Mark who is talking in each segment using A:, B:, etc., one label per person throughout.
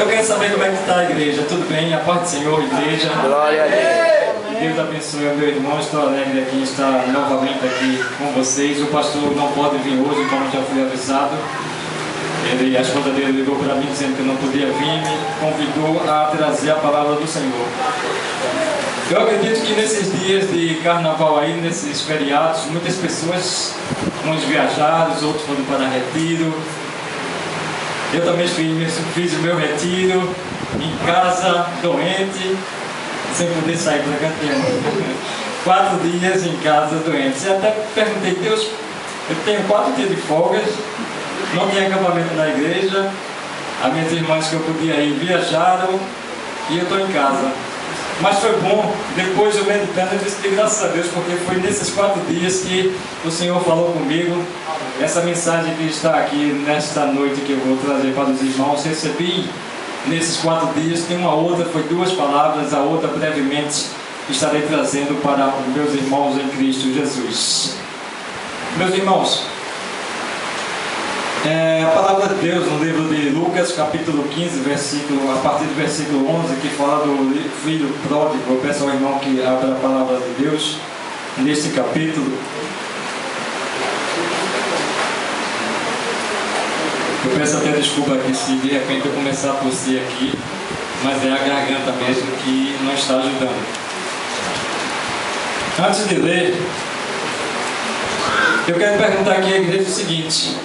A: Eu quero saber como é que está a igreja. Tudo bem? A paz do Senhor, igreja.
B: Glória a Deus.
A: Deus abençoe o meu irmão. Estou alegre aqui, estar novamente aqui com vocês. O pastor não pode vir hoje, como já fui avisado. A esposa dele ligou para mim dizendo que não podia vir, me convidou a trazer a palavra do Senhor. Eu acredito que nesses dias de carnaval aí, nesses feriados, muitas pessoas, uns viajaram, outros foram para retiro. Eu também fiz o meu retiro em casa, doente, sem poder sair para cantar. 4 dias em casa, doente. E até perguntei, Deus, eu tenho 4 dias de folgas, não tinha acampamento na igreja, as minhas irmãs que eu podia ir viajaram e eu estou em casa. Mas foi bom, depois eu meditando, eu disse graças a Deus, porque foi nesses 4 dias que o Senhor falou comigo. Essa mensagem que está aqui nesta noite que eu vou trazer para os irmãos, recebi nesses 4 dias. Tem uma outra, foi 2 palavras, a outra brevemente estarei trazendo para os meus irmãos em Cristo Jesus. Meus irmãos, a palavra de Deus no livro de Lucas, capítulo 15, a partir do versículo 11, que fala do filho pródigo. Eu peço ao irmão que abra a palavra de Deus neste capítulo. Eu peço até desculpa aqui se de repente eu começar a tossir aqui, mas é a garganta mesmo que não está ajudando. Antes de ler, eu quero perguntar aqui à igreja o seguinte.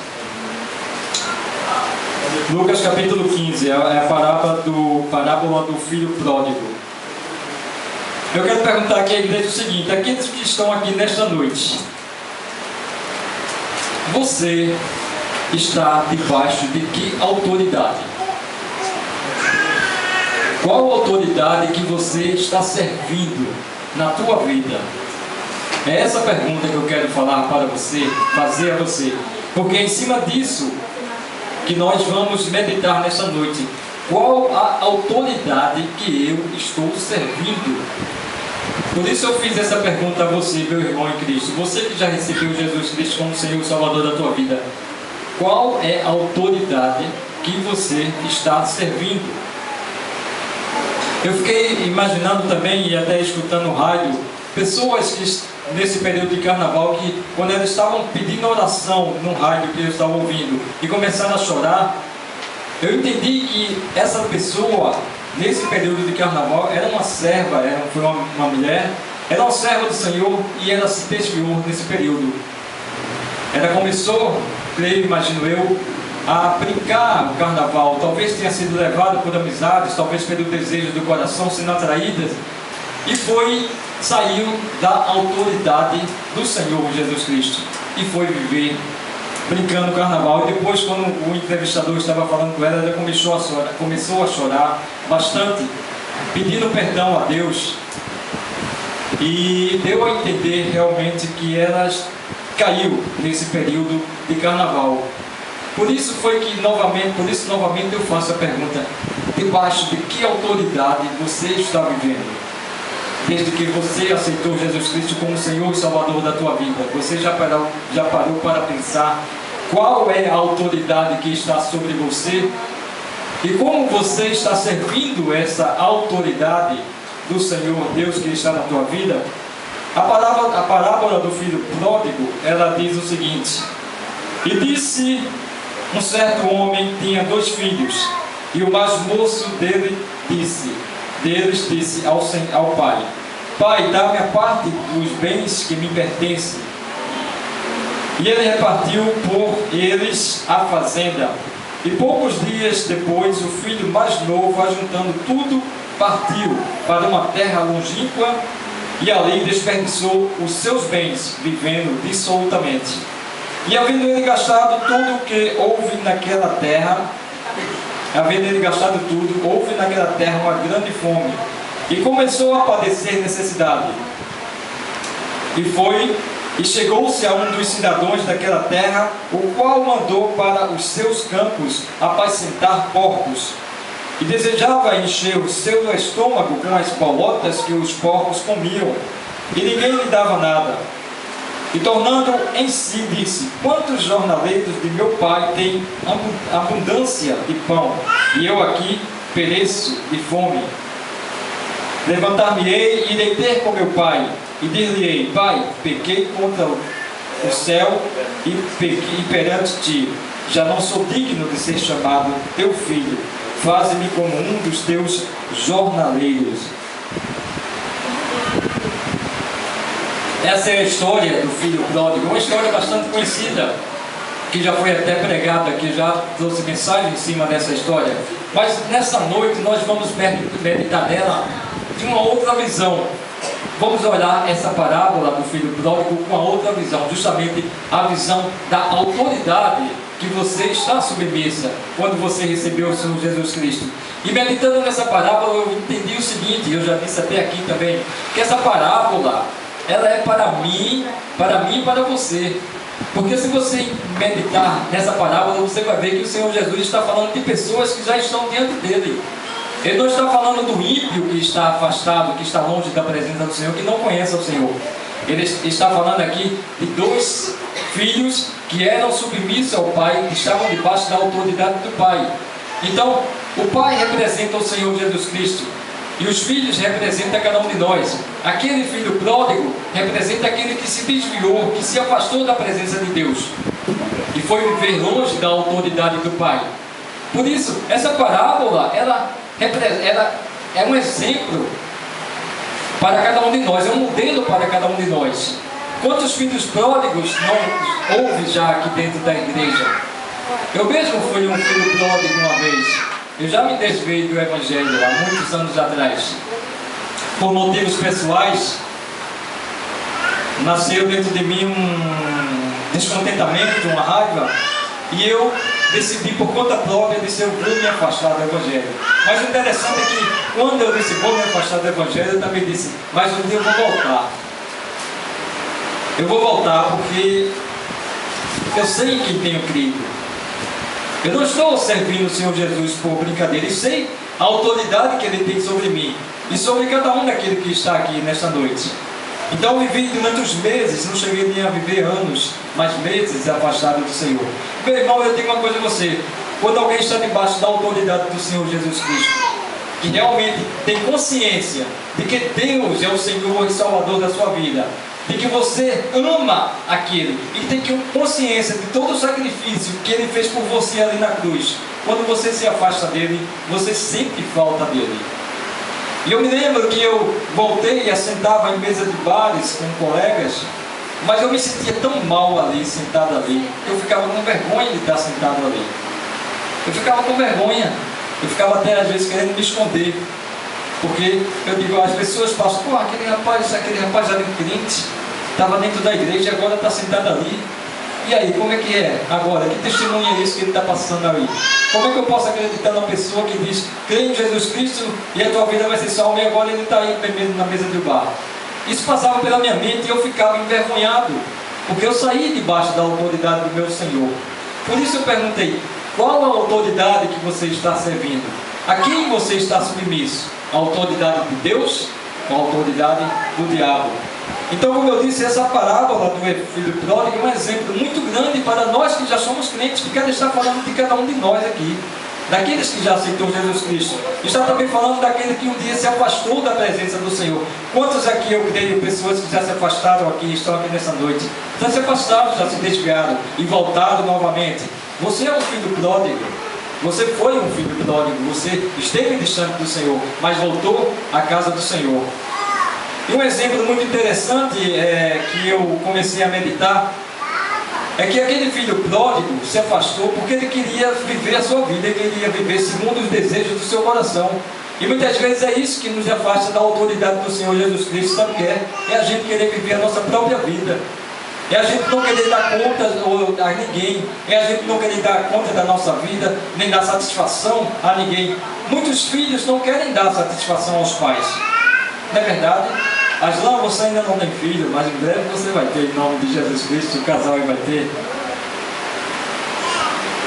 A: Lucas capítulo 15 é a parábola do filho pródigo. Eu quero perguntar aqui à igreja o seguinte: aqueles que estão aqui nesta noite, você está debaixo de que autoridade? Qual autoridade que você está servindo na tua vida? É essa pergunta que eu quero falar para você, fazer a você, porque é em cima disso que nós vamos meditar nesta noite. Qual a autoridade que eu estou servindo? Por isso eu fiz essa pergunta a você, meu irmão em Cristo. Você que já recebeu Jesus Cristo como Senhor e Salvador da tua vida, qual é a autoridade que você está servindo? Eu fiquei imaginando também, e até escutando no rádio, pessoas que nesse período de carnaval, que quando elas estavam pedindo oração no rádio que eu estava ouvindo e começaram a chorar, eu entendi que essa pessoa, nesse período de carnaval, era uma serva, foi uma mulher, era uma serva do Senhor, e ela se desviou nesse período. Ela começou, creio, imagino eu, a brincar o carnaval. Talvez tenha sido levada por amizades, talvez pelo desejo do coração, sendo atraída, e saiu da autoridade do Senhor Jesus Cristo e foi viver brincando o carnaval. E depois, quando o entrevistador estava falando com ela, ela começou a chorar bastante, pedindo perdão a Deus, e deu a entender realmente que ela caiu nesse período de carnaval. Por isso novamente eu faço a pergunta: debaixo de que autoridade você está vivendo? Desde que você aceitou Jesus Cristo como Senhor e Salvador da tua vida, você já parou para pensar qual é a autoridade que está sobre você? E como você está servindo essa autoridade do Senhor Deus que está na tua vida? A parábola do filho pródigo, ela diz o seguinte: e disse um certo homem tinha 2 filhos, e o mais moço deles disse ao pai: Pai, dá-me a parte dos bens que me pertencem. E ele repartiu por eles a fazenda. E poucos dias depois, o filho mais novo, ajuntando tudo, partiu para uma terra longínqua, e ali desperdiçou os seus bens, vivendo dissolutamente. E havendo ele gastado tudo o que houve naquela terra, houve naquela terra uma grande fome, e começou a padecer necessidade. E chegou-se a um dos cidadãos daquela terra, o qual mandou para os seus campos apacentar porcos, e desejava encher o seu estômago com as bolotas que os porcos comiam, e ninguém lhe dava nada. E tornando em si, disse: quantos jornaleiros de meu pai têm abundância de pão, e eu aqui pereço de fome. Levantar-me-ei e irei ter com meu pai, e dir-lhe-ei: Pai, pequei contra o céu e perante ti, já não sou digno de ser chamado teu filho, faze-me como um dos teus jornaleiros. Essa é a história do filho pródigo, uma história bastante conhecida, que já foi até pregada aqui, já trouxe mensagem em cima dessa história. Mas nessa noite nós vamos meditar nela de uma outra visão. Vamos olhar essa parábola do filho pródigo com uma outra visão, justamente a visão da autoridade que você está submissa quando você recebeu o Senhor Jesus Cristo. E meditando nessa parábola, eu entendi o seguinte, eu já disse até aqui também, que essa parábola, ela é para mim e para você. Porque se você meditar nessa parábola, você vai ver que o Senhor Jesus está falando de pessoas que já estão diante dele. Ele não está falando do ímpio que está afastado, que está longe da presença do Senhor, que não conhece o Senhor. Ele está falando aqui de dois filhos que eram submissos ao pai, que estavam debaixo da autoridade do pai. Então, o pai representa o Senhor Jesus Cristo e os filhos representam cada um de nós. Aquele filho pródigo representa aquele que se desviou, que se afastou da presença de Deus e foi viver longe da autoridade do pai. Por isso, essa parábola, ela é um exemplo para cada um de nós, é um modelo para cada um de nós. Quantos filhos pródigos não houve já aqui dentro da igreja? Eu mesmo fui um filho pródigo uma vez. Eu já me desviei do Evangelho há muitos anos atrás. Por motivos pessoais, nasceu dentro de mim um descontentamento, uma raiva, e eu decidi por conta própria de eu vou me afastar do Evangelho. Mas o interessante é que quando eu disse vou me afastar do Evangelho, eu também disse, mas um dia eu vou voltar. Eu vou voltar porque eu sei em quem tenho crido. Eu não estou servindo o Senhor Jesus por brincadeira. Eu sei a autoridade que Ele tem sobre mim e sobre cada um daquele que está aqui nesta noite. Então eu vivi durante os meses, não cheguei nem a viver anos, mas meses afastado do Senhor. Meu irmão, eu tenho uma coisa a você. Quando alguém está debaixo da autoridade do Senhor Jesus Cristo, que realmente tem consciência de que Deus é o Senhor e Salvador da sua vida, de que você ama aquele e tem consciência de todo o sacrifício que Ele fez por você ali na cruz, quando você se afasta dele, você sente falta dele. E eu me lembro que eu voltei e assentava em mesa de bares com colegas, mas eu me sentia tão mal ali, sentado ali, que eu ficava com vergonha de estar sentado ali. Eu ficava com vergonha, eu ficava até às vezes querendo me esconder, porque eu digo, as pessoas passam, pô, aquele rapaz ali crente, estava dentro da igreja e agora está sentado ali. E aí, como é que é agora? Que testemunho é esse que ele está passando ali? Como é que eu posso acreditar numa pessoa que diz, crê em Jesus Cristo e a tua vida vai ser salva, e agora ele está aí bebendo na mesa do bar? Isso passava pela minha mente e eu ficava envergonhado, porque eu saí debaixo da autoridade do meu Senhor. Por isso eu perguntei, qual a autoridade que você está servindo? A quem você está submisso? A autoridade de Deus ou a autoridade do diabo? Então, como eu disse, essa parábola do filho pródigo é um exemplo muito grande para nós que já somos crentes, porque ela está falando de cada um de nós aqui, daqueles que já aceitou Jesus Cristo. Está também falando daquele que um dia se afastou da presença do Senhor. Quantos aqui, eu creio, pessoas que já se afastaram aqui, estão aqui nessa noite, já se afastaram, já se desviaram e voltaram novamente? Você é um filho pródigo. Você foi um filho pródigo, você esteve distante do Senhor, mas voltou à casa do Senhor. E um exemplo muito interessante que eu comecei a meditar é que aquele filho pródigo se afastou porque ele queria viver a sua vida, ele queria viver segundo os desejos do seu coração. E muitas vezes é isso que nos afasta da autoridade do Senhor Jesus Cristo, sabe o que é? É a gente querer viver a nossa própria vida. É a gente não querer dar conta a ninguém. É a gente não querer dar conta da nossa vida, nem dar satisfação a ninguém. Muitos filhos não querem dar satisfação aos pais. Não é verdade? Aslan, você ainda não tem filho, mas em breve você vai ter, em nome de Jesus Cristo, o casal vai ter.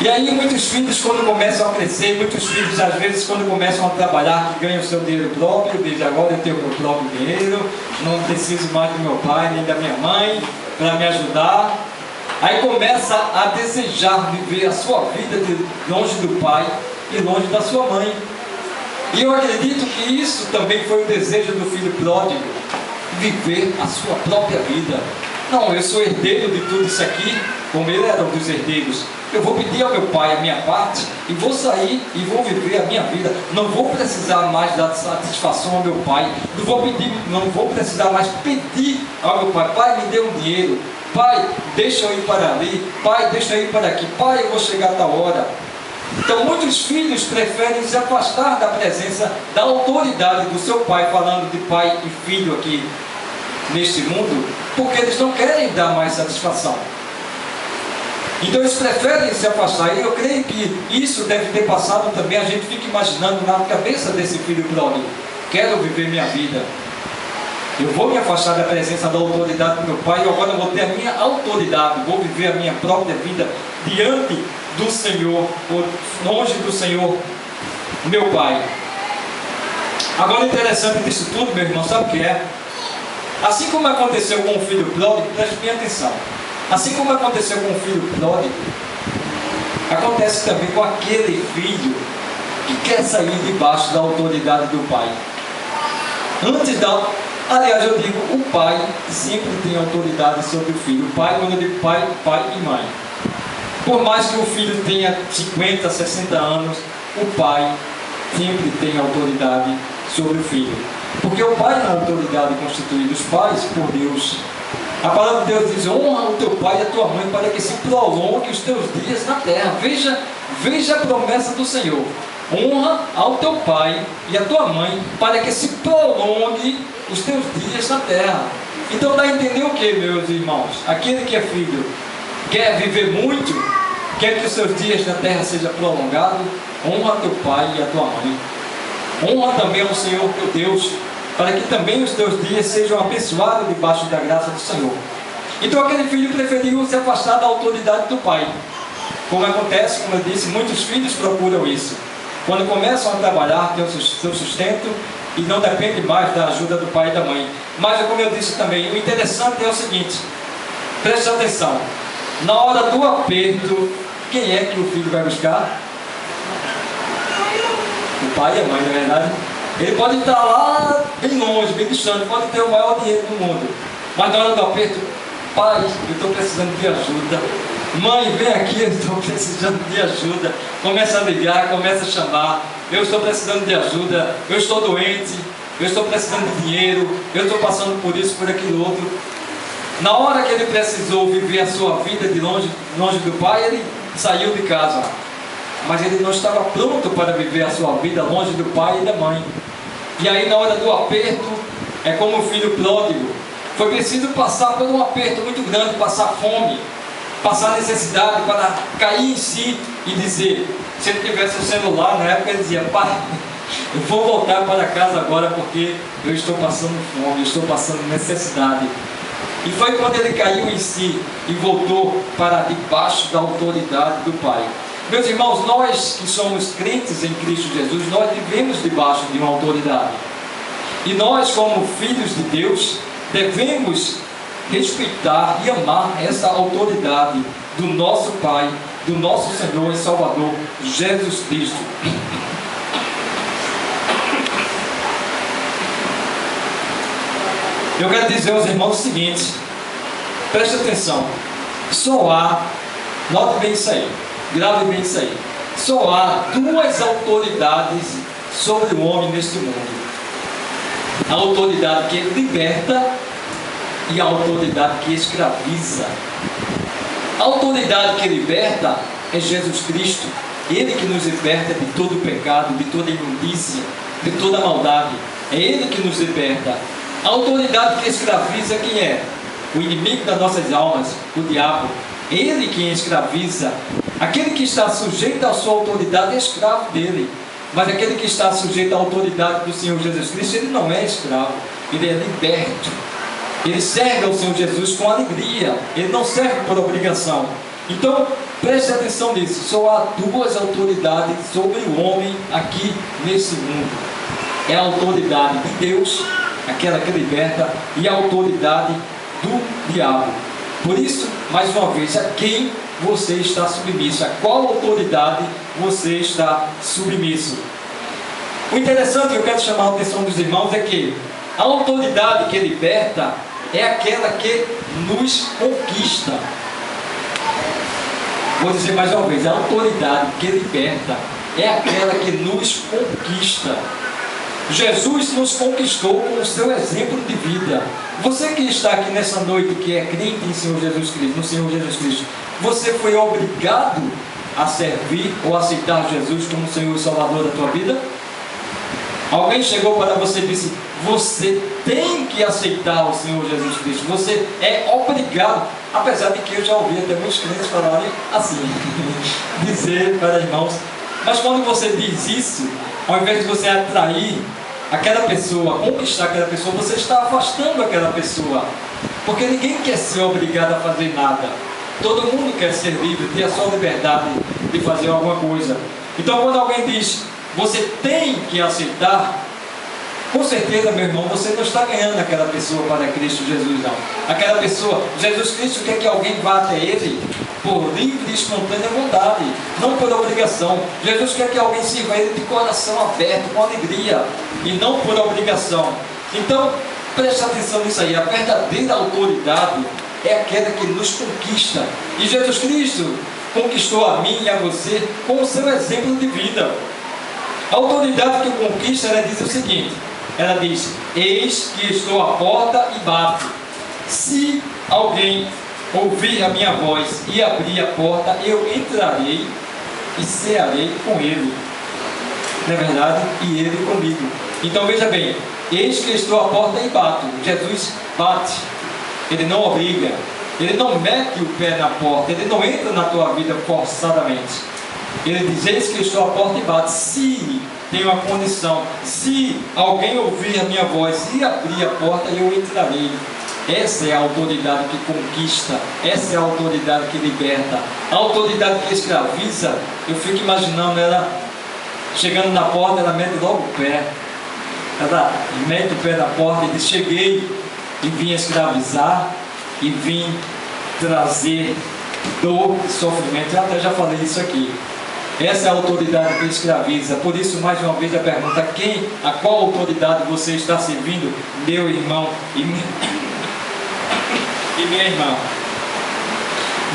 A: E aí muitos filhos, quando começam a crescer, muitos filhos às vezes quando começam a trabalhar, que ganham o seu dinheiro próprio, desde agora eu tenho o meu próprio dinheiro, não preciso mais do meu pai nem da minha mãe para me ajudar. Aí começa a desejar viver a sua vida longe do pai e longe da sua mãe.
C: E eu acredito que isso também foi o desejo do filho pródigo, viver a sua própria vida. Não, eu sou herdeiro de tudo isso aqui, como ele era um dos herdeiros. Eu vou pedir ao meu pai a minha parte e vou sair e vou viver a minha vida. Não vou precisar mais dar satisfação ao meu pai. Não vou precisar mais pedir ao meu pai: pai, me dê um dinheiro. Pai, deixa eu ir para ali. Pai, deixa eu ir para aqui. Pai, eu vou chegar a tal hora. Então muitos filhos preferem se afastar da presença, da autoridade do seu pai, falando de pai e filho aqui neste mundo, porque eles não querem dar mais satisfação. Então eles preferem se afastar. E eu creio que isso deve ter passado também. A gente fica imaginando na cabeça desse filho pródigo: quero viver minha vida, eu vou me afastar da presença da autoridade do meu pai, e agora eu vou ter a minha autoridade, vou viver a minha própria vida diante do Senhor, ou longe do Senhor, meu pai. Agora, interessante disso tudo, meu irmão, sabe o que é? Assim como aconteceu com o filho pródigo, preste bem atenção. Assim como aconteceu com o filho pródigo, acontece também com aquele filho que quer sair debaixo da autoridade do pai. Aliás, eu digo, o pai sempre tem autoridade sobre o filho. O pai, quando eu digo pai, pai e mãe. Por mais que o filho tenha 50, 60 anos, o pai sempre tem autoridade sobre o filho. Porque o pai não é autoridade constituída, os pais por Deus. A palavra de Deus diz: honra o teu pai e a tua mãe, para que se prolongue os teus dias na terra. Veja a promessa do Senhor: honra ao teu pai e a tua mãe, para que se prolongue os teus dias na terra. Então dá a entender o que, meus irmãos? Aquele que é filho quer viver muito, quer que os seus dias na terra sejam prolongados, honra teu pai e a tua mãe. Honra também ao Senhor teu Deus, para que também os teus dias sejam abençoados debaixo da graça do Senhor. Então aquele filho preferiu se afastar da autoridade do pai. Como acontece, como eu disse, muitos filhos procuram isso. Quando começam a trabalhar, ter o seu sustento e não depende mais da ajuda do pai e da mãe. Mas, como eu disse também, o interessante é o seguinte: preste atenção, na hora do aperto, quem é que o filho vai buscar? O pai e a mãe, na verdade. Ele pode estar lá bem longe, bem distante, pode ter o maior dinheiro do mundo, mas na hora do aperto: pai, eu estou precisando de ajuda. Mãe, vem aqui, eu estou precisando de ajuda. Começa a ligar, começa a chamar: eu estou precisando de ajuda, eu estou doente, eu estou precisando de dinheiro, eu estou passando por isso, por aquilo outro. Na hora que ele precisou viver a sua vida de longe do pai, ele saiu de casa, mas ele não estava pronto para viver a sua vida longe do pai e da mãe. E aí, na hora do aperto, é como o filho pródigo. Foi preciso passar por um aperto muito grande, passar fome, passar necessidade, para cair em si e dizer: se ele tivesse o celular na época, ele dizia: pai, eu vou voltar para casa agora, porque eu estou passando fome, eu estou passando necessidade. E foi quando ele caiu em si e voltou para debaixo da autoridade do pai. Meus irmãos, nós que somos crentes em Cristo Jesus, nós vivemos debaixo de uma autoridade. E nós, como filhos de Deus, devemos respeitar e amar essa autoridade do nosso Pai, do nosso Senhor e Salvador, Jesus Cristo. Eu quero dizer aos irmãos o seguinte: preste atenção, só há, note bem isso aí, grave bem isso aí, só há duas autoridades sobre o homem neste mundo: a autoridade que liberta e a autoridade que escraviza. A autoridade que liberta é Jesus Cristo, Ele que nos liberta de todo o pecado, de toda imundícia, de toda maldade. É Ele que nos liberta. A autoridade que escraviza, quem é? O inimigo das nossas almas, o diabo. Ele quem escraviza. Aquele que está sujeito à sua autoridade é escravo dele. Mas aquele que está sujeito à autoridade do Senhor Jesus Cristo, ele não é escravo, ele é liberto. Ele serve ao Senhor Jesus com alegria, ele não serve por obrigação. Então, preste atenção nisso: só há duas autoridades sobre o homem aqui nesse mundo: é a autoridade de Deus, aquela que liberta, e a autoridade do diabo. Por isso, mais uma vez, a quem você está submisso? A qual autoridade você está submisso? O interessante que eu quero chamar a atenção dos irmãos é que a autoridade que liberta é aquela que nos conquista. Vou dizer mais uma vez, a autoridade que liberta é aquela que nos conquista. Jesus nos conquistou com o seu exemplo de vida. Você que está aqui nessa noite, que é crente em Senhor Jesus Cristo, no Senhor Jesus Cristo, você foi obrigado a servir ou aceitar Jesus como Senhor e Salvador da tua vida? Alguém chegou para você e disse: você tem que aceitar o Senhor Jesus Cristo, você é obrigado. Apesar de que eu já ouvi até muitos crentes falarem assim, dizer para irmãos. Mas quando você diz isso, ao invés de você atrair aquela pessoa, conquistar aquela pessoa, você está afastando aquela pessoa. Porque ninguém quer ser obrigado a fazer nada. Todo mundo quer ser livre, ter a sua liberdade de fazer alguma coisa. Então quando alguém diz: você tem que aceitar, com certeza, meu irmão, você não está ganhando aquela pessoa para Cristo Jesus, não. Aquela pessoa, Jesus Cristo quer que alguém vá até Ele por livre e espontânea vontade, não por obrigação. Jesus quer que alguém sirva Ele de coração aberto, com alegria, e não por obrigação. Então, preste atenção nisso aí. A verdadeira autoridade é aquela que nos conquista. E Jesus Cristo conquistou a mim e a você com o seu exemplo de vida. A autoridade que conquista, ela diz o seguinte: ela diz: eis que estou à porta e bato. Se alguém ouvir a minha voz e abrir a porta, eu entrarei e cearei com ele. Não é verdade? E ele comigo. Então veja bem: eis que estou à porta e bato. Jesus bate. Ele não obriga. Ele não mete o pé na porta. Ele não entra na tua vida forçadamente. Ele diz: eis que estou à porta e bato. Se tem uma condição, se alguém ouvir a minha voz e abrir a porta, eu entrarei. Essa é a autoridade que conquista, essa é a autoridade que liberta. A autoridade que escraviza, eu fico imaginando ela chegando na porta, ela mete logo o pé. Ela mete o pé na porta e diz: cheguei e vim escravizar, e vim trazer dor e sofrimento. Eu até já falei isso aqui. Essa é a autoridade que escraviza. Por isso, mais uma vez, a pergunta: a qual autoridade você está servindo, meu irmão e minha irmã?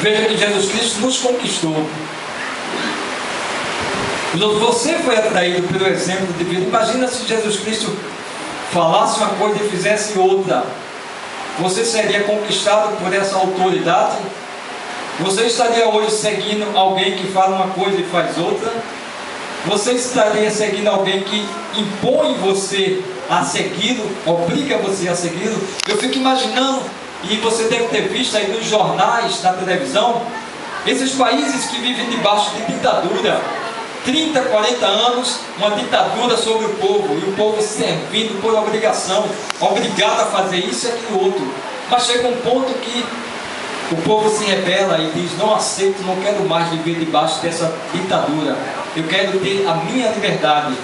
C: Veja que Jesus Cristo nos conquistou. Você foi atraído pelo exemplo de vida. Imagina se Jesus Cristo falasse uma coisa e fizesse outra. Você seria conquistado por essa autoridade? Você estaria hoje seguindo alguém que fala uma coisa e faz outra? Você estaria seguindo alguém que impõe você a segui-lo, obriga você a segui-lo? Eu fico imaginando, e você deve ter visto aí nos jornais, na televisão, esses países que vivem debaixo de ditadura, 30, 40 anos, uma ditadura sobre o povo, e o povo servindo por obrigação, obrigado a fazer isso e aquilo outro. Mas chega um ponto que o povo se rebela e diz: não aceito, não quero mais viver debaixo dessa ditadura, eu quero ter a minha liberdade.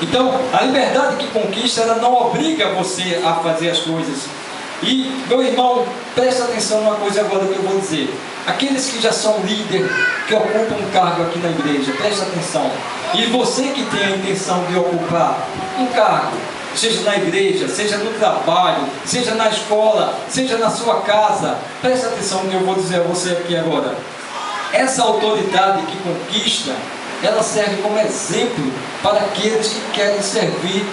C: Então, a liberdade que conquista, ela não obriga você a fazer as coisas. E, meu irmão, presta atenção numa coisa agora que eu vou dizer. Aqueles que já são líderes, que ocupam um cargo aqui na igreja, presta atenção. E você que tem a intenção de ocupar um cargo, seja na igreja, seja no trabalho, seja na escola, seja na sua casa, presta atenção no que eu vou dizer a você aqui agora. Essa autoridade que conquista, ela serve como exemplo para aqueles que querem servir,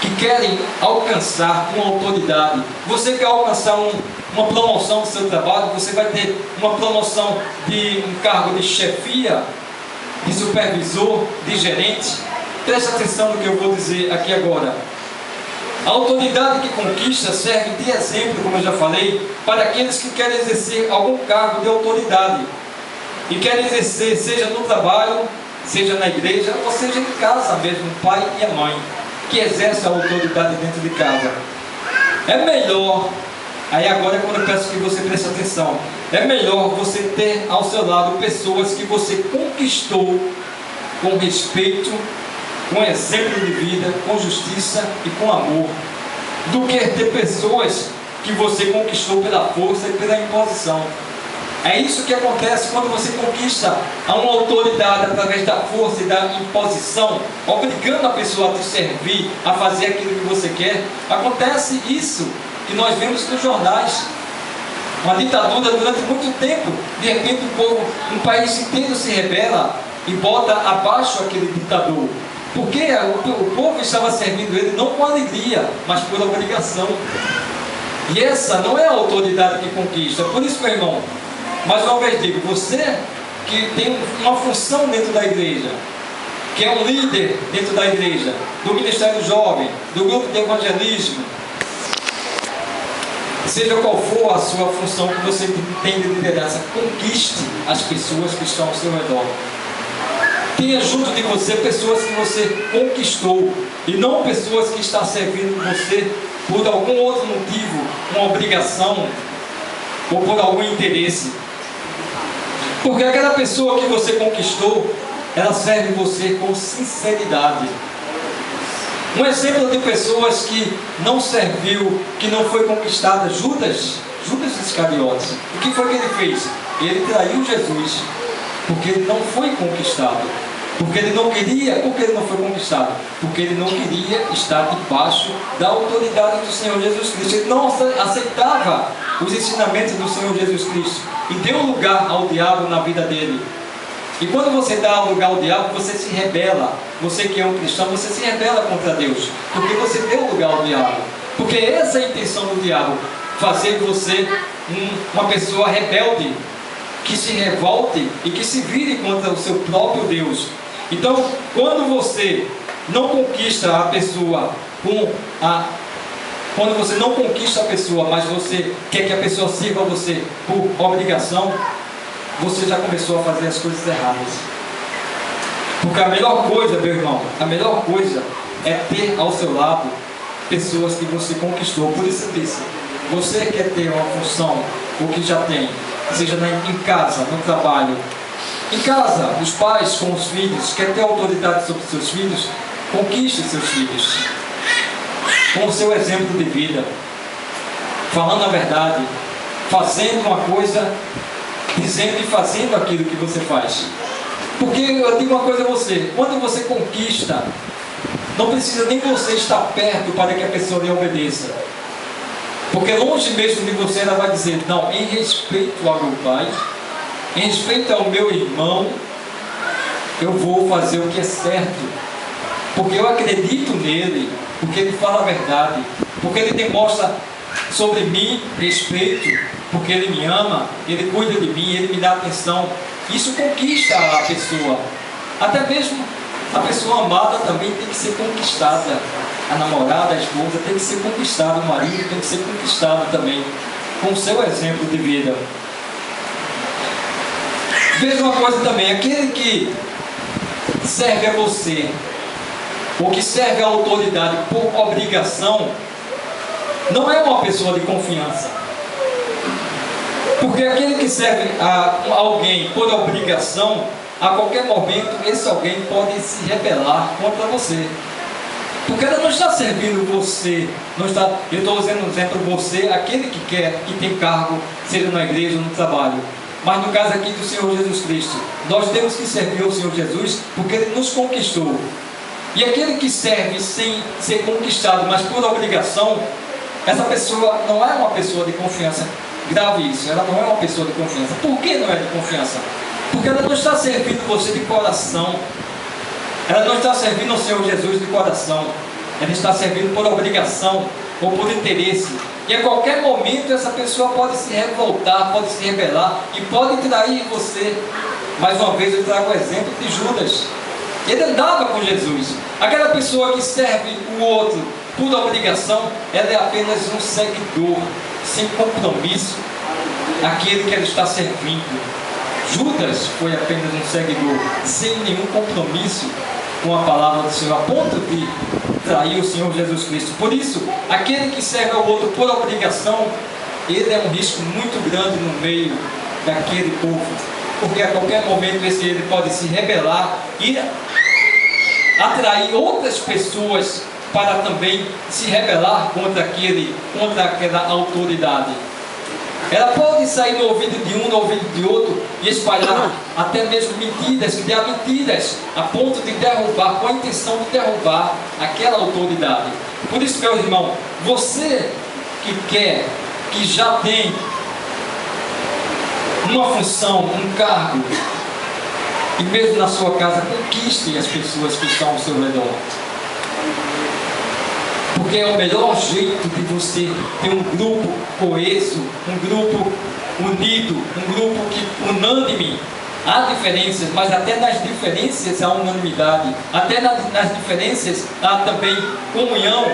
C: que querem alcançar uma autoridade. Você quer alcançar uma promoção do seu trabalho, você vai ter uma promoção de um cargo de chefia, de supervisor, de gerente. Preste atenção no que eu vou dizer aqui agora. A autoridade que conquista serve de exemplo, como eu já falei, para aqueles que querem exercer algum cargo de autoridade. E querem exercer, seja no trabalho, seja na igreja, ou seja em casa mesmo, o pai e a mãe, que exerce a autoridade dentro de casa. É melhor, aí agora é quando eu peço que você preste atenção, é melhor você ter ao seu lado pessoas que você conquistou com respeito, com exemplo de vida, com justiça e com amor, do que ter pessoas que você conquistou pela força e pela imposição. É isso que acontece quando você conquista a uma autoridade através da força e da imposição, obrigando a pessoa a te servir, a fazer aquilo que você quer. Acontece isso que nós vemos nos jornais. Uma ditadura durante muito tempo, de repente um país inteiro se rebela e bota abaixo aquele ditador. Porque o povo estava servindo ele não com alegria, mas por obrigação. E essa não é a autoridade que conquista. Por isso, meu irmão, mais uma vez digo, você que tem uma função dentro da igreja, que é um líder dentro da igreja, do Ministério Jovem, do grupo de evangelismo, seja qual for a sua função que você tem de liderança, conquiste as pessoas que estão ao seu redor. Tenha junto de você pessoas que você conquistou e não pessoas que estão servindo você por algum outro motivo, uma obrigação ou por algum interesse. Porque aquela pessoa que você conquistou, ela serve você com sinceridade. Um exemplo de pessoas que não serviu, que não foi conquistada, Judas Iscariotes. O que foi que ele fez? Ele traiu Jesus, porque ele não foi conquistado. Porque ele não queria, porque ele não foi conquistado? Porque ele não queria estar debaixo da autoridade do Senhor Jesus Cristo. Ele não aceitava os ensinamentos do Senhor Jesus Cristo e deu lugar ao diabo na vida dele. E quando você dá lugar ao diabo, você se rebela. Você que é um cristão, você se rebela contra Deus, porque você deu lugar ao diabo. Porque essa é a intenção do diabo, fazer você uma pessoa rebelde, que se revolte e que se vire contra o seu próprio Deus. Então, quando você não conquista a pessoa quando você não conquista a pessoa, mas você quer que a pessoa sirva você por obrigação, você já começou a fazer as coisas erradas. Porque a melhor coisa, meu irmão, a melhor coisa é ter ao seu lado pessoas que você conquistou. Por isso eu disse, você quer ter uma função, o que já tem, seja em casa, no trabalho. Em casa, os pais com os filhos, quer ter autoridade sobre seus filhos, conquiste seus filhos com o seu exemplo de vida, falando a verdade, fazendo uma coisa, dizendo e fazendo aquilo que você faz. Porque eu digo uma coisa a você, quando você conquista, não precisa nem você estar perto para que a pessoa lhe obedeça. Porque longe mesmo de você ela vai dizer, não, em respeito ao meu pai, em respeito ao meu irmão, eu vou fazer o que é certo. Porque eu acredito nele, porque ele fala a verdade, porque ele demonstra sobre mim respeito, porque ele me ama, ele cuida de mim, ele me dá atenção. Isso conquista a pessoa. Até mesmo a pessoa amada também tem que ser conquistada. A namorada, a esposa tem que ser conquistada, o marido tem que ser conquistado também, com o seu exemplo de vida. Veja uma coisa também, aquele que serve a você, ou que serve a autoridade por obrigação, não é uma pessoa de confiança. Porque aquele que serve a alguém por obrigação, a qualquer momento esse alguém pode se rebelar contra você. Porque ela não está servindo você, não está, eu estou usando um exemplo, você, aquele que quer, que tem cargo, seja na igreja ou no trabalho. Mas no caso aqui do Senhor Jesus Cristo, nós temos que servir ao Senhor Jesus porque Ele nos conquistou. E aquele que serve sem ser conquistado, mas por obrigação, essa pessoa não é uma pessoa de confiança. Grave isso, ela não é uma pessoa de confiança. Por que não é de confiança? Porque ela não está servindo você de coração. Ela não está servindo ao Senhor Jesus de coração. Ela está servindo por obrigação ou por interesse. E a qualquer momento essa pessoa pode se revoltar, pode se rebelar e pode trair você. Mais uma vez eu trago o exemplo de Judas. Ele andava com Jesus. Aquela pessoa que serve o outro por obrigação, ela é apenas um seguidor, sem compromisso, aquele que ela está servindo. Judas foi apenas um seguidor, sem nenhum compromisso com a palavra do Senhor, a ponto de trair o Senhor Jesus Cristo. Por isso, aquele que serve ao outro por obrigação, ele é um risco muito grande no meio daquele povo, porque a qualquer momento ele pode se rebelar e atrair outras pessoas para também se rebelar contra aquela autoridade. Ela pode sair no ouvido de um, no ouvido de outro e espalhar até mesmo mentiras, criar mentiras a ponto de derrubar, com a intenção de derrubar aquela autoridade. Por isso, meu irmão, você que quer, que já tem uma função, um cargo, e mesmo na sua casa, conquiste as pessoas que estão ao seu redor. Porque é o melhor jeito de você ter um grupo coeso, um grupo unido, um grupo unânime. Há diferenças, mas até nas diferenças há unanimidade. Até nas diferenças há também comunhão,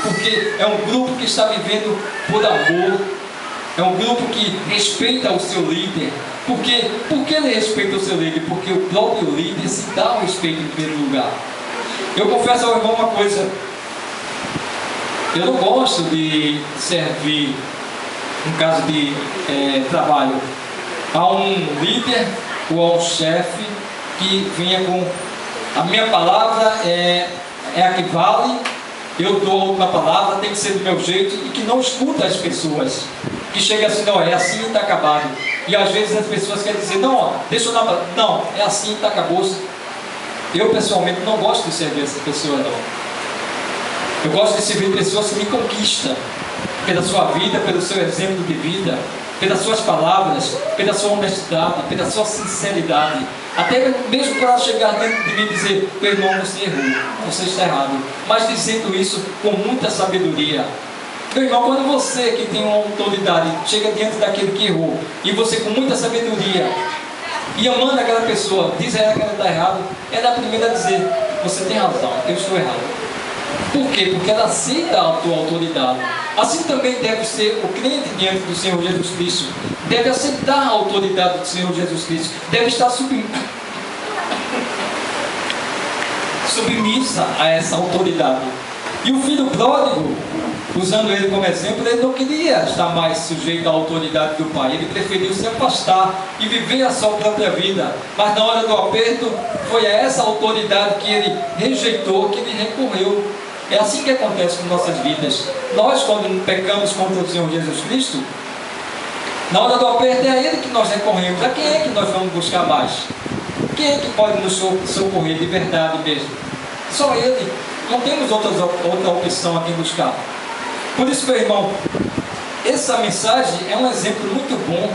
C: porque é um grupo que está vivendo por amor. É um grupo que respeita o seu líder. Por que ele respeita o seu líder? Porque o próprio líder se dá o respeito em primeiro lugar. Eu confesso ao irmão uma coisa. Eu não gosto de servir, no caso de trabalho, a um líder ou a um chefe que venha com a minha palavra é a que vale, eu dou a última palavra, tem que ser do meu jeito, e que não escuta as pessoas, que chega assim, não, é assim e está acabado. E às vezes as pessoas querem dizer, não, ó, deixa eu dar para... Não, é assim e está acabou. Eu pessoalmente não gosto de servir essas pessoas, não. Eu gosto de servir pessoas que me conquistam pela sua vida, pelo seu exemplo de vida, pelas suas palavras, pela sua honestidade, pela sua sinceridade. Até mesmo para chegar dentro de mim e dizer, meu irmão, você errou, você está errado. Mas dizendo isso com muita sabedoria. Meu irmão, quando você que tem uma autoridade chega diante daquele que errou, e você com muita sabedoria, e amando aquela pessoa, diz a ela que ela está errada, ela é a primeira a dizer, você tem razão, eu estou errado. Por quê? Porque ela aceita a tua autoridade. Assim também deve ser o crente diante do Senhor Jesus Cristo. Deve aceitar a autoridade do Senhor Jesus Cristo. Deve estar submissa a essa autoridade. E o filho pródigo, usando ele como exemplo, ele não queria estar mais sujeito à autoridade do pai. Ele preferiu se afastar e viver a sua própria vida. Mas na hora do aperto, foi a essa autoridade que ele rejeitou, que ele recorreu. É assim que acontece com nossas vidas. Nós, quando pecamos contra o Senhor Jesus Cristo, na hora do aperto é a Ele que nós recorremos. A quem é que nós vamos buscar mais? Quem é que pode nos socorrer de verdade mesmo? Só Ele. Não temos outra opção a quem buscar. Por isso, meu irmão, essa mensagem é um exemplo muito bom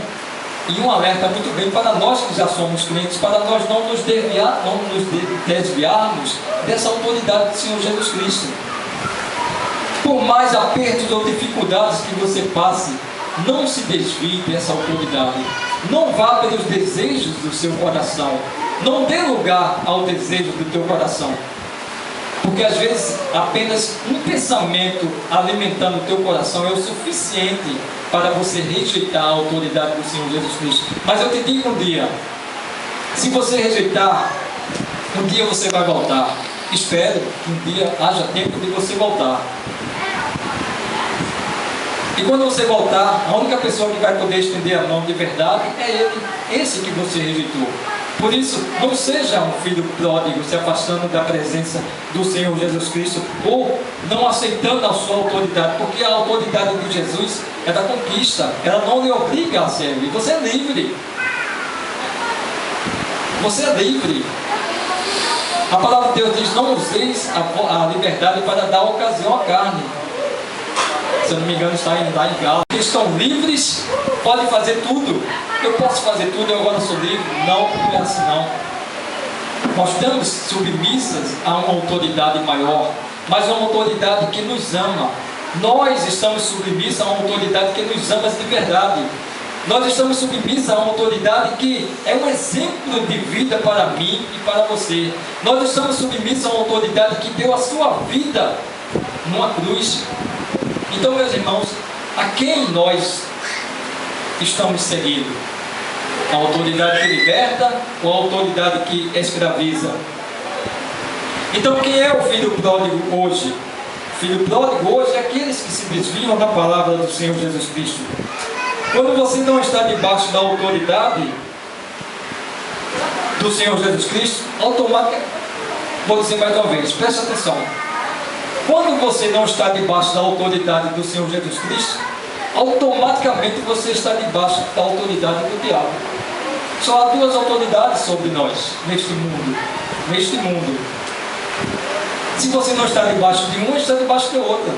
C: e um alerta muito bem para nós que já somos crentes, para nós não nos desviarmos dessa autoridade do Senhor Jesus Cristo. Por mais apertos ou dificuldades que você passe, não se desvie dessa autoridade. Não vá pelos desejos do seu coração. Não dê lugar ao desejo do teu coração. Porque às vezes apenas um pensamento alimentando o teu coração é o suficiente para você rejeitar a autoridade do Senhor Jesus Cristo. Mas eu te digo um dia, se você rejeitar, um dia você vai voltar. Espero que um dia haja tempo de você voltar. E quando você voltar, a única pessoa que vai poder estender a mão de verdade é Ele, esse que você rejeitou. Por isso, não seja um filho pródigo se afastando da presença do Senhor Jesus Cristo ou não aceitando a sua autoridade, porque a autoridade de Jesus é da conquista, ela não lhe obriga a servir. Você é livre. Você é livre. A palavra de Deus diz, não useis a liberdade para dar ocasião à carne. Se eu não me engano, está lá em Gálatas. Eles estão livres, podem fazer tudo. Eu posso fazer tudo, eu agora sou livre. Não, não é assim não. Nós estamos submissas a uma autoridade maior, mas uma autoridade que nos ama. Nós estamos submissas a uma autoridade que nos ama de verdade. Nós estamos submissos a uma autoridade que é um exemplo de vida para mim e para você. Nós estamos submissos a uma autoridade que deu a sua vida numa cruz. Então, meus irmãos, a quem nós estamos seguindo? A autoridade que liberta ou a autoridade que escraviza? Então, quem é o filho pródigo hoje? O filho pródigo hoje é aqueles que se desviam da palavra do Senhor Jesus Cristo. Quando você não está debaixo da autoridade do Senhor Jesus Cristo, automaticamente, vou dizer mais uma vez, preste atenção. Quando você não está debaixo da autoridade do Senhor Jesus Cristo, automaticamente você está debaixo da autoridade do diabo. Só há duas autoridades sobre nós, neste mundo. Se você não está debaixo de uma, está debaixo da outra.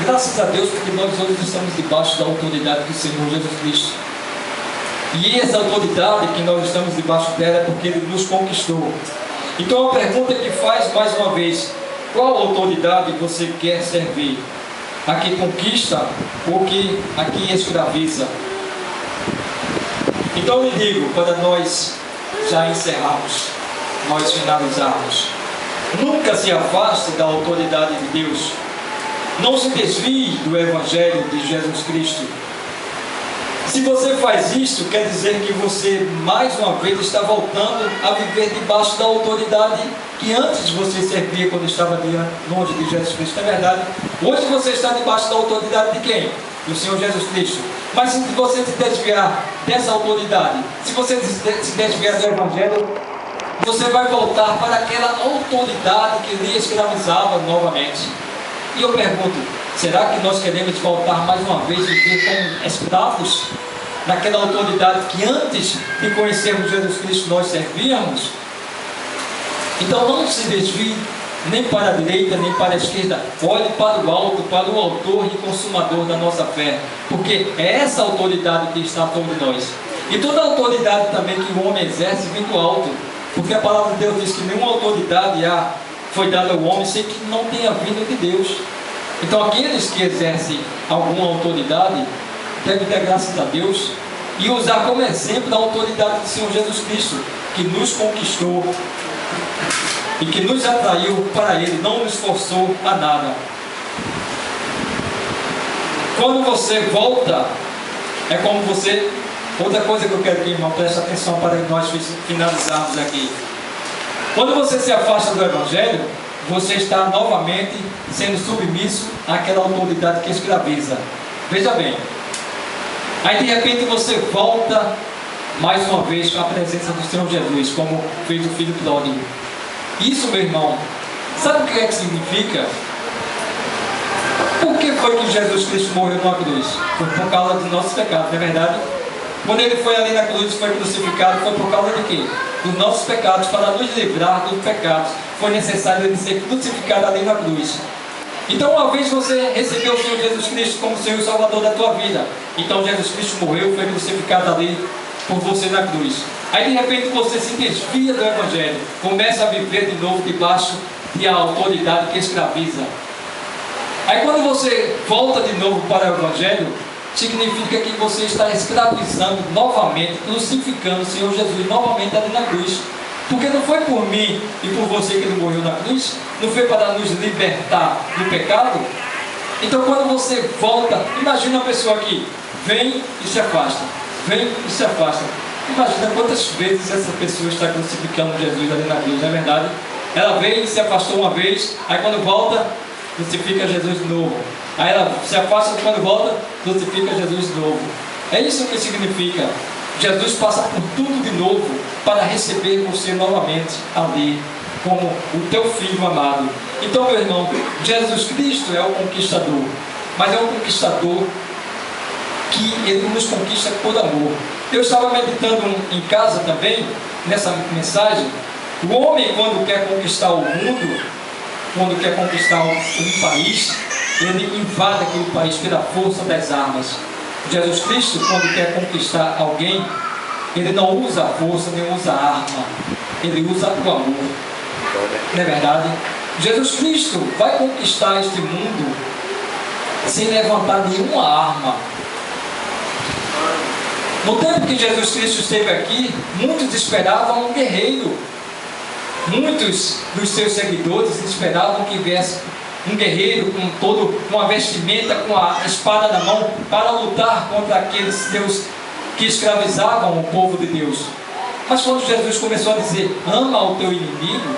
C: Graças a Deus, porque nós hoje estamos debaixo da autoridade do Senhor Jesus Cristo. E essa autoridade que nós estamos debaixo dela é porque Ele nos conquistou. Então a pergunta que faz mais uma vez: qual autoridade você quer servir? A que conquista ou a que escraviza? Então eu lhe digo, para nós já encerrarmos, nós finalizarmos: nunca se afaste da autoridade de Deus. Não se desvie do Evangelho de Jesus Cristo. Se você faz isso, quer dizer que você mais uma vez está voltando a viver debaixo da autoridade que antes você servia quando estava longe de Jesus Cristo. Não é verdade? Hoje você está debaixo da autoridade de quem? Do Senhor Jesus Cristo. Mas se você se desviar dessa autoridade, se você se desviar do Evangelho, você vai voltar para aquela autoridade que lhe escravizava novamente. E eu pergunto: será que nós queremos voltar mais uma vez a viver como escravos naquela autoridade que antes de conhecermos Jesus Cristo nós servíamos? Então não se desvie nem para a direita nem para a esquerda. Olhe para o alto, para o autor e consumador da nossa fé, porque é essa autoridade que está sobre nós. E toda autoridade também que o homem exerce vem do alto, porque a palavra de Deus diz que nenhuma autoridade foi dada ao homem sem que não tenha vindo de Deus. Então aqueles que exercem alguma autoridade devem ter graças a Deus e usar como exemplo a autoridade do Senhor Jesus Cristo, que nos conquistou e que nos atraiu para Ele, não nos forçou a nada. Quando você volta, é como você... Outra coisa que eu quero que o irmão preste atenção para nós finalizarmos aqui: quando você se afasta do Evangelho, você está novamente sendo submisso àquela autoridade que escraviza. Veja bem, aí de repente você volta mais uma vez com a presença do Senhor Jesus, como fez o filho pródigo. Isso, meu irmão, sabe o que é que significa? Por que foi que Jesus Cristo morreu numa cruz? Foi por causa dos nossos pecados, não é verdade? Quando Ele foi ali na cruz, foi crucificado, foi por causa de quê? Dos nossos pecados, para nos livrar dos pecados. Foi necessário Ele ser crucificado ali na cruz. Então, uma vez você recebeu o Senhor Jesus Cristo como Senhor e Salvador da tua vida, então Jesus Cristo morreu, foi crucificado ali por você na cruz. Aí de repente você se desvia do Evangelho, começa a viver de novo debaixo de a autoridade que escraviza. Aí quando você volta de novo para o Evangelho, significa que você está escravizando novamente, crucificando o Senhor Jesus novamente ali na cruz. Porque não foi por mim e por você que Ele morreu na cruz? Não foi para nos libertar do pecado? Então quando você volta, imagina uma pessoa que vem e se afasta, vem e se afasta. Imagina quantas vezes essa pessoa está crucificando Jesus ali na cruz, não é verdade? Ela veio e se afastou uma vez, aí quando volta, crucifica Jesus de novo. Aí ela se afasta, quando volta, crucifica Jesus de novo. É isso que significa. Jesus passa por tudo de novo para receber você novamente ali como o teu filho amado. Então, meu irmão, Jesus Cristo é o conquistador, mas é um conquistador que Ele nos conquista por amor. Eu estava meditando em casa também, nessa mensagem. O homem, quando quer conquistar o mundo, quando quer conquistar um país, ele invade aquele país pela força das armas. Jesus Cristo, quando quer conquistar alguém, Ele não usa a força, nem usa a arma, Ele usa o amor. Não é verdade? Jesus Cristo vai conquistar este mundo sem levantar nenhuma arma. No tempo que Jesus Cristo esteve aqui, muitos esperavam um guerreiro. Muitos dos seus seguidores esperavam que viesse um guerreiro com a vestimenta, com a espada na mão, para lutar contra aqueles Deus que escravizavam o povo de Deus. Mas quando Jesus começou a dizer, ama o teu inimigo,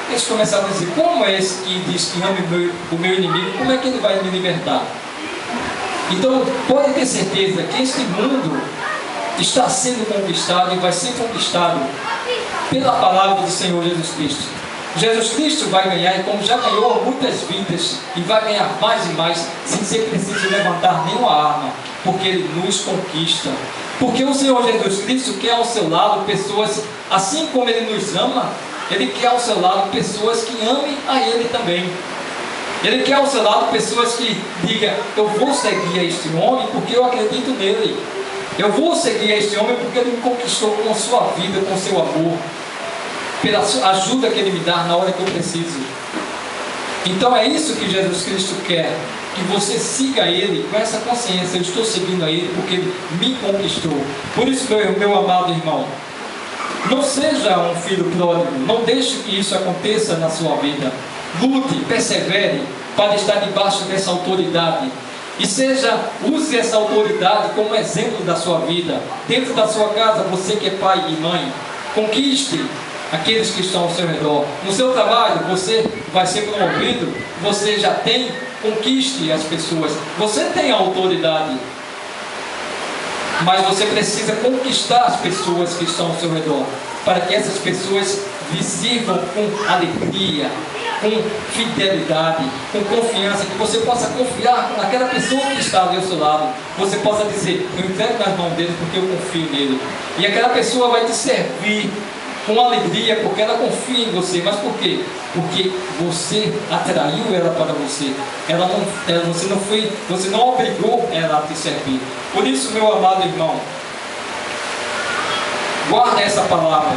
C: eles começaram a dizer, como é esse que diz que ama o meu inimigo, como é que ele vai me libertar? Então pode ter certeza que este mundo está sendo conquistado e vai ser conquistado pela palavra do Senhor Jesus Cristo. Jesus Cristo vai ganhar, e como já ganhou muitas vidas, e vai ganhar mais e mais, sem ser preciso levantar nenhuma arma, porque Ele nos conquista. Porque o Senhor Jesus Cristo quer ao seu lado pessoas, assim como Ele nos ama, Ele quer ao seu lado pessoas que amem a Ele também. Ele quer ao seu lado pessoas que digam: eu vou seguir a este homem porque eu acredito nele. Eu vou seguir a este homem porque ele me conquistou com a sua vida, com o seu amor, pela ajuda que ele me dá na hora que eu preciso. Então é isso que Jesus Cristo quer, que você siga Ele com essa consciência: eu estou seguindo a Ele porque Ele me conquistou. Por isso, meu amado irmão, não seja um filho pródigo, não deixe que isso aconteça na sua vida. Lute, persevere para estar debaixo dessa autoridade. E use essa autoridade como exemplo da sua vida. Dentro da sua casa, você que é pai e mãe, conquiste aqueles que estão ao seu redor. No seu trabalho, você vai ser promovido, você já tem, conquiste as pessoas. Você tem a autoridade, mas você precisa conquistar as pessoas que estão ao seu redor, para que essas pessoas lhe sirvam com alegria, com fidelidade, com confiança, que você possa confiar naquela pessoa que está ali ao seu lado. Você possa dizer: eu entrego nas mãos dele porque eu confio nele. E aquela pessoa vai te servir com alegria, porque ela confia em você. Mas por quê? Porque você atraiu ela para você. Você não obrigou ela a te servir. Por isso, meu amado irmão, guarda essa palavra.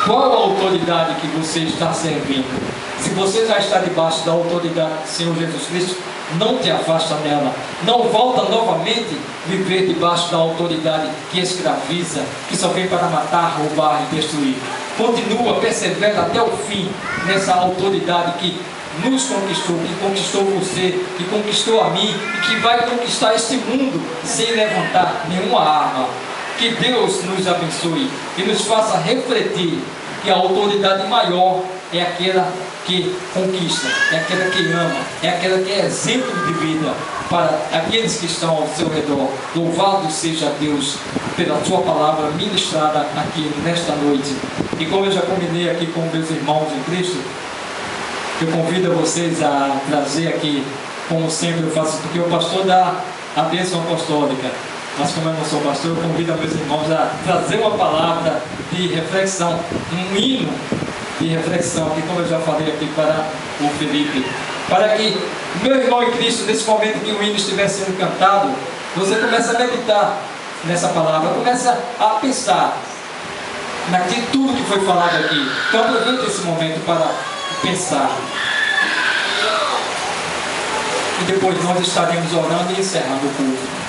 C: Qual a autoridade que você está servindo? Se você já está debaixo da autoridade do Senhor Jesus Cristo, não te afasta dela. Não volta novamente viver debaixo da autoridade que escraviza, que só vem para matar, roubar e destruir. Continua, persevera até o fim nessa autoridade que nos conquistou, que conquistou você, que conquistou a mim e que vai conquistar este mundo sem levantar nenhuma arma. Que Deus nos abençoe e nos faça refletir que a autoridade maior é aquela que conquista, é aquela que ama, é aquela que é exemplo de vida para aqueles que estão ao seu redor. Louvado seja Deus pela sua palavra ministrada aqui nesta noite. E como eu já combinei aqui com meus irmãos em Cristo, eu convido vocês a trazer aqui, como sempre eu faço, porque o pastor dá a bênção apostólica. Mas como eu não sou pastor, eu convido meus irmãos a trazer uma palavra de reflexão, um hino de reflexão, que como eu já falei aqui para o Felipe, para que meu irmão em Cristo, nesse momento que o hino estiver sendo cantado, você começa a meditar nessa palavra, começa a pensar naquilo tudo que foi falado aqui. Então aproveite esse momento para pensar. E depois nós estaremos orando e encerrando o culto.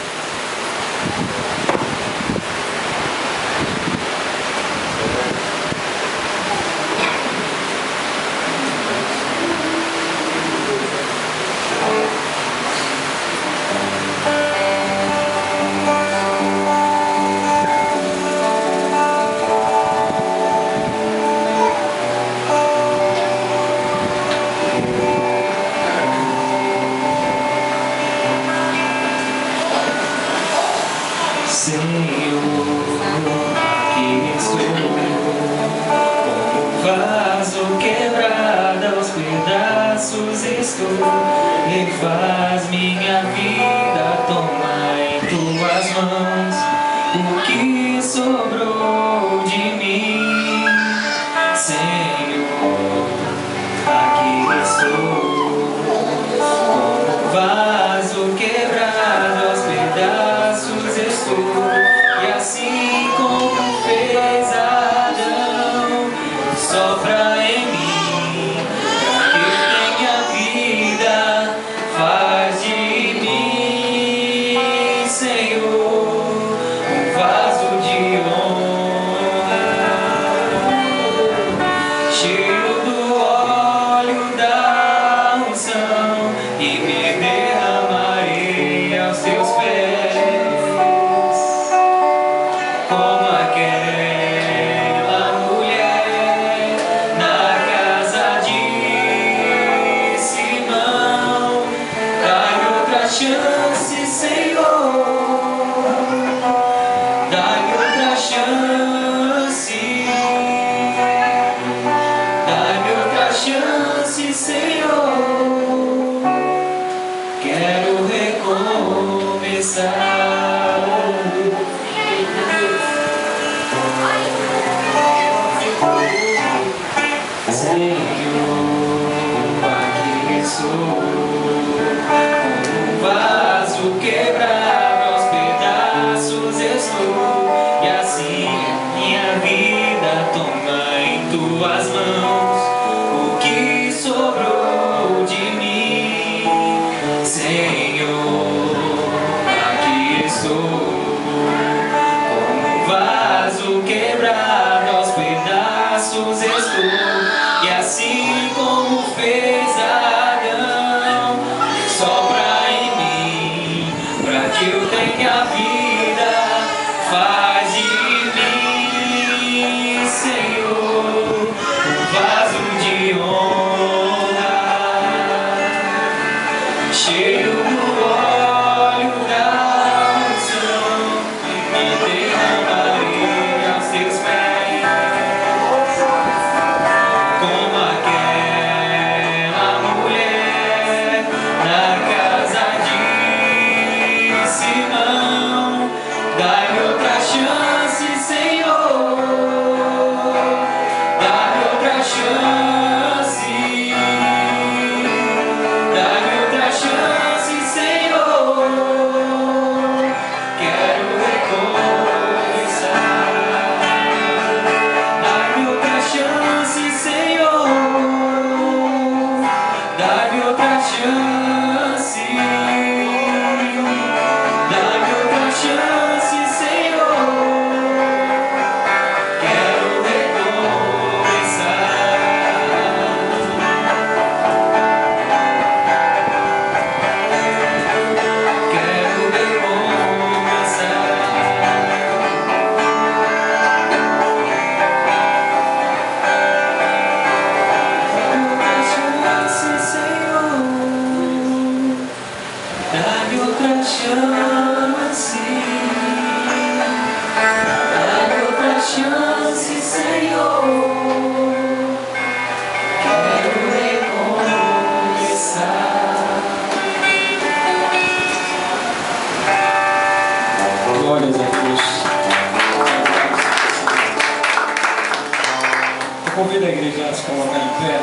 C: Convido a igreja a se colocar em pé.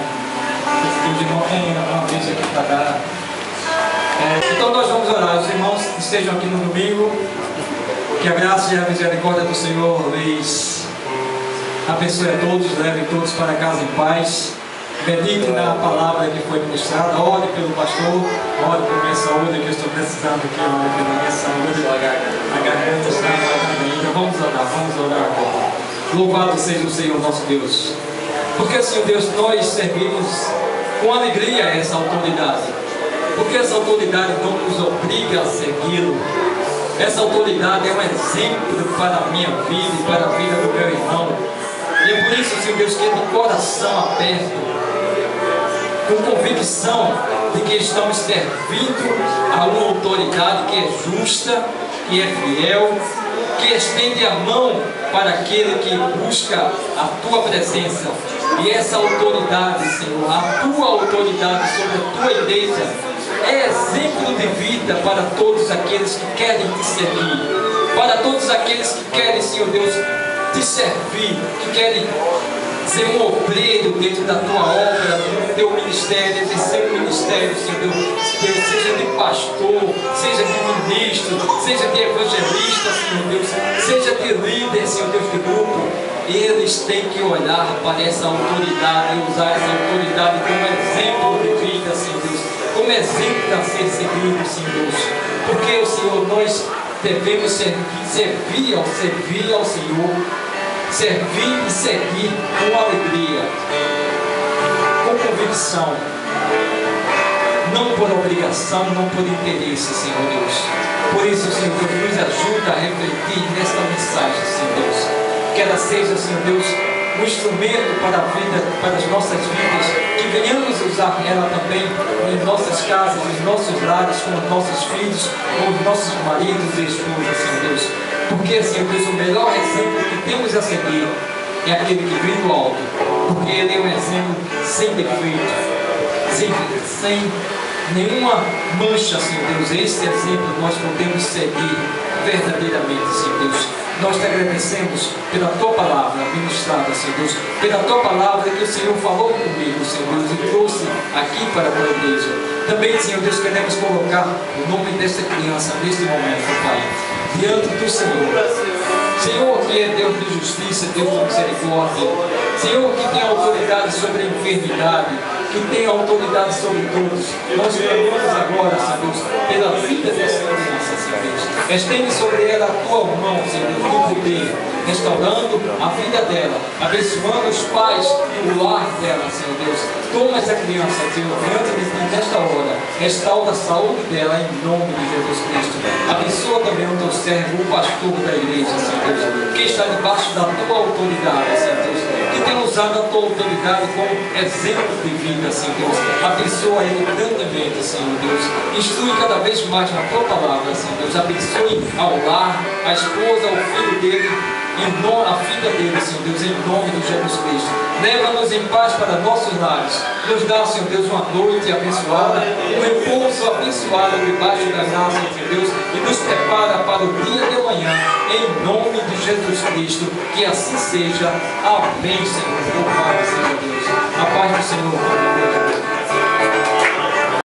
C: Os irmãos têm uma vez aqui para dar. Então nós vamos orar. Os irmãos que estejam aqui no domingo, que a graça e a misericórdia do Senhor lhes abençoe a todos, leve todos para casa em paz. Medite na palavra que foi ministrada. Ore pelo pastor, ore por minha saúde, que eu estou precisando aqui, ore pela minha saúde. A garganta está ainda. Vamos orar agora. Louvado seja o Senhor nosso Deus. Porque, Senhor Deus, nós servimos com alegria essa autoridade. Porque essa autoridade não nos obriga a segui-lo. Essa autoridade é um exemplo para a minha vida e para a vida do meu irmão. E é por isso, Senhor Deus, que é de coração aberto, com convicção de que estamos servindo a uma autoridade que é justa, que é fiel, que estende a mão para aquele que busca a tua presença. E essa autoridade, Senhor, a tua autoridade sobre a tua igreja, é exemplo de vida para todos aqueles que querem te servir, para todos aqueles que querem, Senhor Deus, te servir, que querem ser um obreiro dentro da tua obra, do teu ministério, de seu ministério, Senhor Deus, seja de pastor, seja de ministro, seja de evangelista, Senhor Deus, seja de líder, Senhor Deus, de grupo. Eles têm que olhar para essa autoridade e usar essa autoridade como exemplo de vida, Senhor Deus, como exemplo a ser seguido, Senhor Deus. Porque, Senhor, nós devemos servir ao Senhor, servir e seguir com alegria, com convicção, não por obrigação, não por interesse, Senhor Deus. Por isso, Senhor Deus, nos ajuda a refletir nesta mensagem, Senhor Deus. Que ela seja, Senhor Deus, um instrumento para a vida, para as nossas vidas, que venhamos usar ela também em nossas casas, em nossos lares, com os nossos filhos, com os nossos maridos e esposas, Senhor Deus. Porque, Senhor Deus, o melhor exemplo que temos a seguir é aquele que vem do alto, porque ele é um exemplo sem defeito, sem nenhuma mancha, Senhor Deus. Esse exemplo nós podemos seguir verdadeiramente, Senhor Deus. Nós te agradecemos pela tua palavra ministrada, Senhor Deus, pela tua palavra que o Senhor falou comigo, Senhor Deus, e trouxe aqui para a tua igreja. Também, Senhor Deus, queremos colocar o nome desta criança neste momento, Pai, diante do Senhor. Senhor, que é Deus de justiça, Deus de misericórdia, Senhor, que tem autoridade sobre a enfermidade, que tem autoridade sobre todos. Nós clamamos agora, Senhor Deus, pela vida dessa criança, Senhor Deus. Estende sobre ela a tua mão, Senhor Deus, do poder, restaurando a vida dela, abençoando os pais, o lar dela, Senhor Deus. Toma essa criança, Senhor, diante de ti nesta hora, restaura a saúde dela em nome de Jesus Cristo. Abençoa também o teu servo, o pastor da igreja, Senhor Deus, que está debaixo da tua autoridade, Senhor Deus, que tem usado a tua autoridade como exemplo de vida, Senhor Deus. Abençoa ele grandemente, Senhor Deus. Instrui cada vez mais na tua palavra, Senhor Deus. Abençoe ao lar, a esposa, o filho dele, a vida dele, Senhor Deus, em nome de Jesus Cristo. Leva-nos em paz para nossos lares. Nos dá, Senhor Deus, uma noite abençoada, um repouso abençoado debaixo da graça, Senhor Deus, e nos prepara para o dia de amanhã, em nome de Jesus Cristo. Que assim seja. Amém, Senhor. Louvado seja